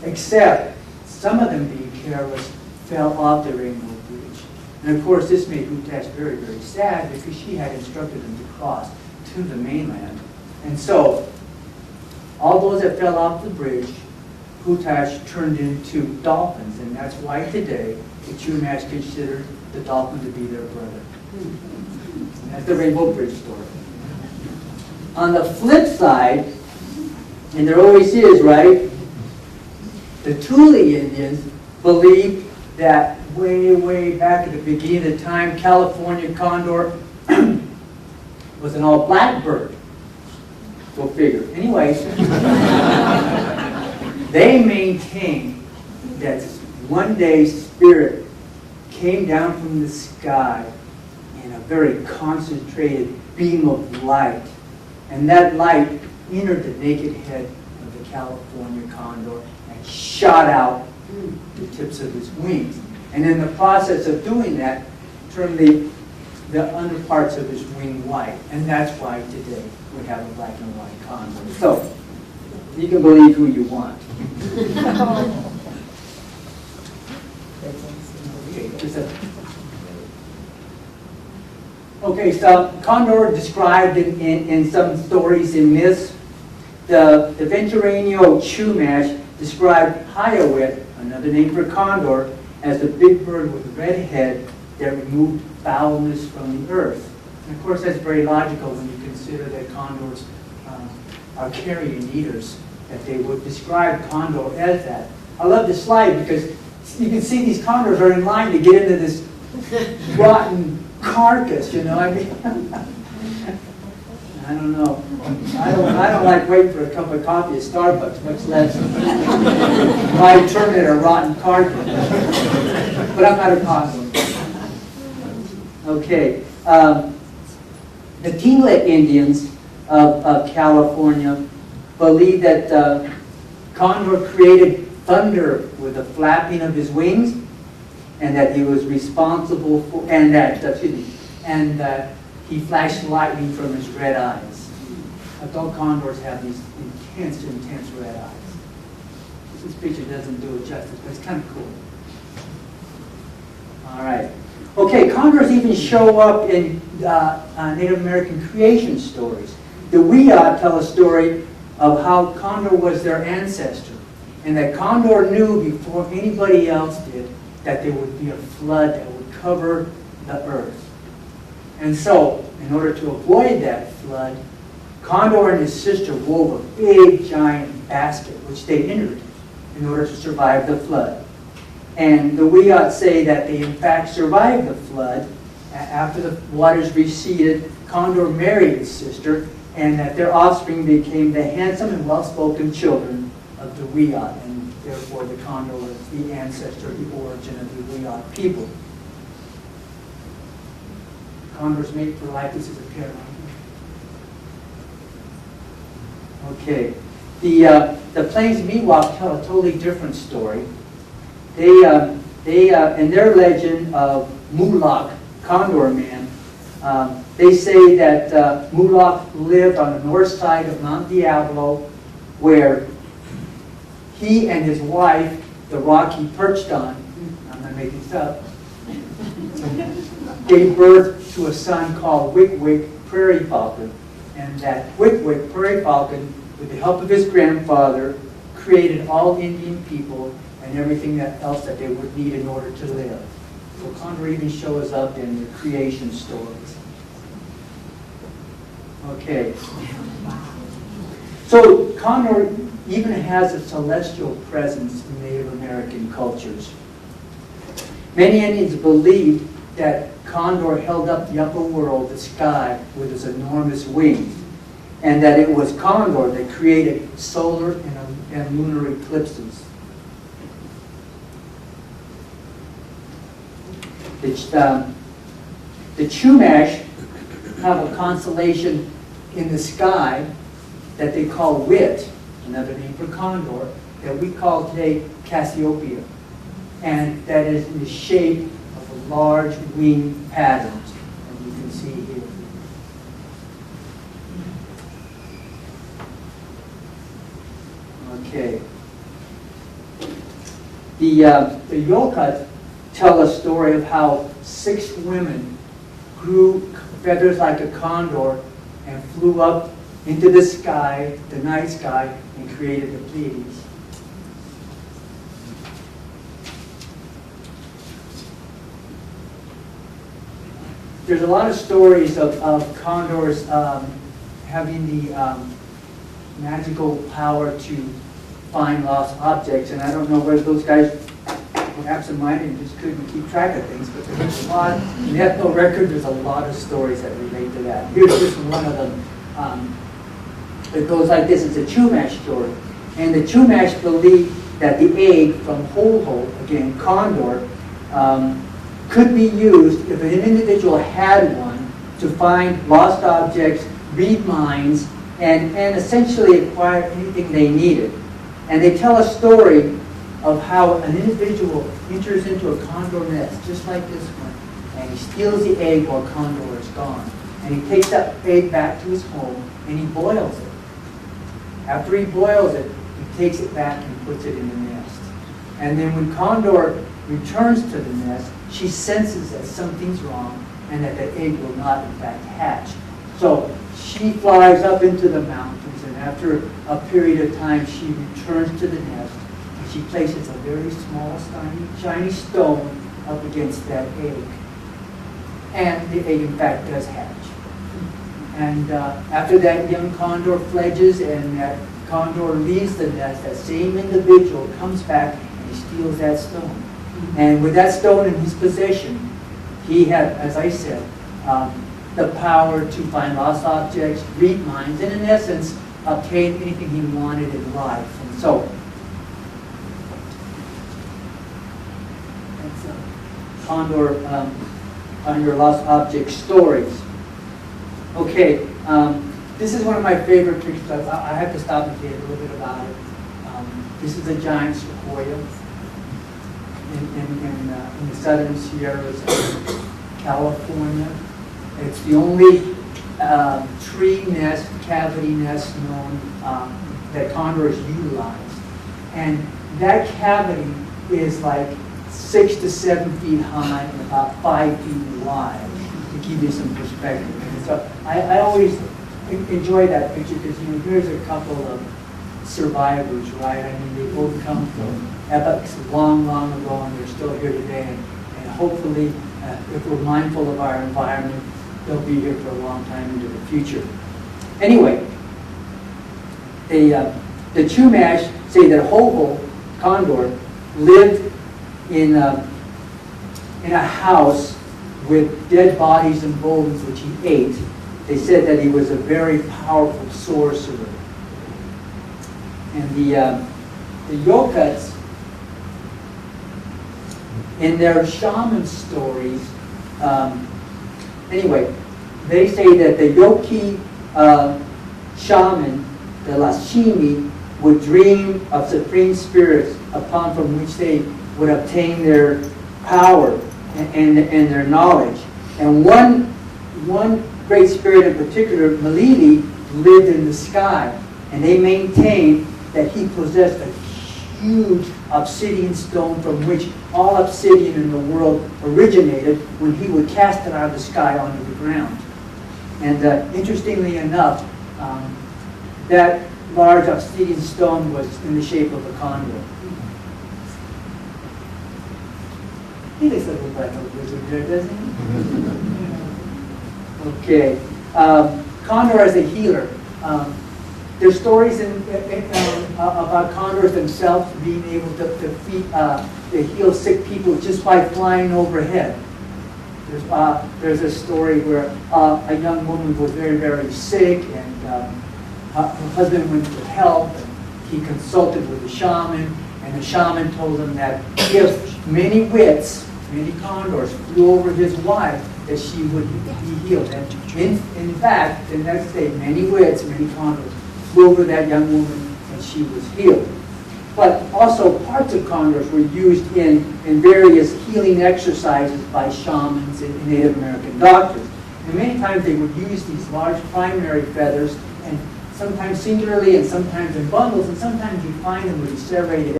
except some of them being careless fell off the Rainbow Bridge. And of course this made Utash very, very sad because she had instructed them to cross to the mainland. And so all those that fell off the bridge, Utash turned into dolphins, and that's why today the Chumash considered the dolphin to be their brother. And that's the Rainbow Bridge story. On the flip side, and there always is, right? The Thule Indians believed that way, way back at the beginning of time, California condor was an all-black bird. Go figure. Anyway, they maintained that one day Spirit came down from the sky in a very concentrated beam of light. And that light entered the naked head of the California condor and shot out the tips of his wings. And in the process of doing that, turned the underparts of his wing white. And that's why today we have a black and white condor. So, you can believe who you want. Okay, so condor described in some stories and myths. The Ventureño Chumash described Hiawat, another name for condor, as a big bird with a red head that removed foulness from the earth. And of course, that's very logical when you consider that condors are carrion eaters, that they would describe condor as that. I love this slide because you can see these condors are in line to get into this rotten carcass, you know. I mean, I don't know. I don't like waiting for a cup of coffee at Starbucks, much less my turn at a rotten carcass. But I'm not a coffee. Okay. The Tlingit Indians of California believe that condor created thunder with the flapping of his wings, and that he was responsible for, and that he flashed lightning from his red eyes. Adult condors have these intense red eyes. This picture doesn't do it justice, but it's kind of cool. All right. Okay, condors even show up in Native American creation stories. The Wiyot tell a story of how condor was their ancestor, and that condor knew before anybody else did that there would be a flood that would cover the earth. And so, in order to avoid that flood, Condor and his sister wove a big giant basket, which they entered in order to survive the flood. And the Wiyot say that they in fact survived the flood. After the waters receded, Condor married his sister, and that their offspring became the handsome and well-spoken children of the Wiyot, and therefore the Condor was the ancestor, the origin of the Wiyot people. Condors mate for life. This is a pair. Okay. The Plains Miwok tell a totally different story. They in their legend of Mulak, Condor Man, they say that Mulak lived on the north side of Mount Diablo, where he and his wife, the rock he perched on, I'm not making this up, gave birth to a son called Wick Wick Prairie Falcon. And that Wick Wick Prairie Falcon, with the help of his grandfather, created all Indian people and everything else that they would need in order to live. So Condor even shows up in the creation stories. Okay. So Condor even has a celestial presence in Native American cultures. Many Indians believed that Condor held up the upper world, the sky, with his enormous wings, and that it was Condor that created solar and lunar eclipses. The Chumash have a constellation in the sky that they call Wit, another name for Condor, that we call today Cassiopeia, and that is in the shape of a large wing pattern, as you can see here. Okay. The Yokuts tell a story of how 6 women grew feathers like a condor and flew up into the sky, the night sky, and created the Pleiades. There's a lot of stories of condors having the magical power to find lost objects, and I don't know whether those guys were absent-minded and just couldn't keep track of things, but there's a lot, in the ethno record, there's a lot of stories that relate to that. Here's just one of them. It goes like this. It's a Chumash story, and the Chumash believe that the egg from Ho-Ho, again, Condor, could be used if an individual had one to find lost objects, read minds, and essentially acquire anything they needed. And they tell a story of how an individual enters into a condor nest, just like this one, and he steals the egg while Condor is gone. And he takes that egg back to his home, and he boils it. After he boils it, he takes it back and puts it in the nest. And then when Condor returns to the nest, she senses that something's wrong and that the egg will not, in fact, hatch. So she flies up into the mountains, and after a period of time, she returns to the nest, and she places a very small, shiny stone up against that egg. And the egg, in fact, does hatch. And after that young condor fledges and that condor leaves the nest, that same individual comes back and he steals that stone. And with that stone in his possession, he had, as I said, the power to find lost objects, read minds, and in essence, obtain anything he wanted in life. And so, that's Condor lost object stories. Okay, this is one of my favorite pictures. I have to stop and tell you a little bit about it. This is a giant sequoia in the southern Sierras of California. It's the only tree nest, cavity nest known that condors utilize. And that cavity is like 6 to 7 feet high and about 5 feet wide, to give you some perspective. And so I always enjoy that picture because, you know, here's a couple of survivors, right? I mean, they both come from epochs long, long ago, and they're still here today. And hopefully, if we're mindful of our environment, they'll be here for a long time into the future. Anyway, the Chumash say that Ho-Ho, Condor, lived in a house with dead bodies and bones which he ate. They said that he was a very powerful sorcerer. And the Yokuts, in their shaman stories, anyway, they say that the Yoki shaman, the Lashimi, would dream of supreme spirits upon from which they would obtain their power and their knowledge. And one great spirit in particular, Malili, lived in the sky. And they maintained that he possessed a huge obsidian stone from which all obsidian in the world originated when he would cast it out of the sky onto the ground. And interestingly enough, that large obsidian stone was in the shape of a condor. He looks a little like a wizard there, doesn't he? Okay. Condor as a healer. There's stories about condors themselves being able to heal sick people just by flying overhead. There's a story where a young woman was very, very sick, and her husband went for help, and he consulted with the shaman, and the shaman told him that if many wits, many condors, flew over his wife, that she would be healed. And in fact, the next day, many wits, many condors flew over that young woman, and she was healed. But also parts of condors were used in various healing exercises by shamans and Native American doctors. And many times they would use these large primary feathers, and sometimes singularly and sometimes in bundles, and sometimes you find them with serrated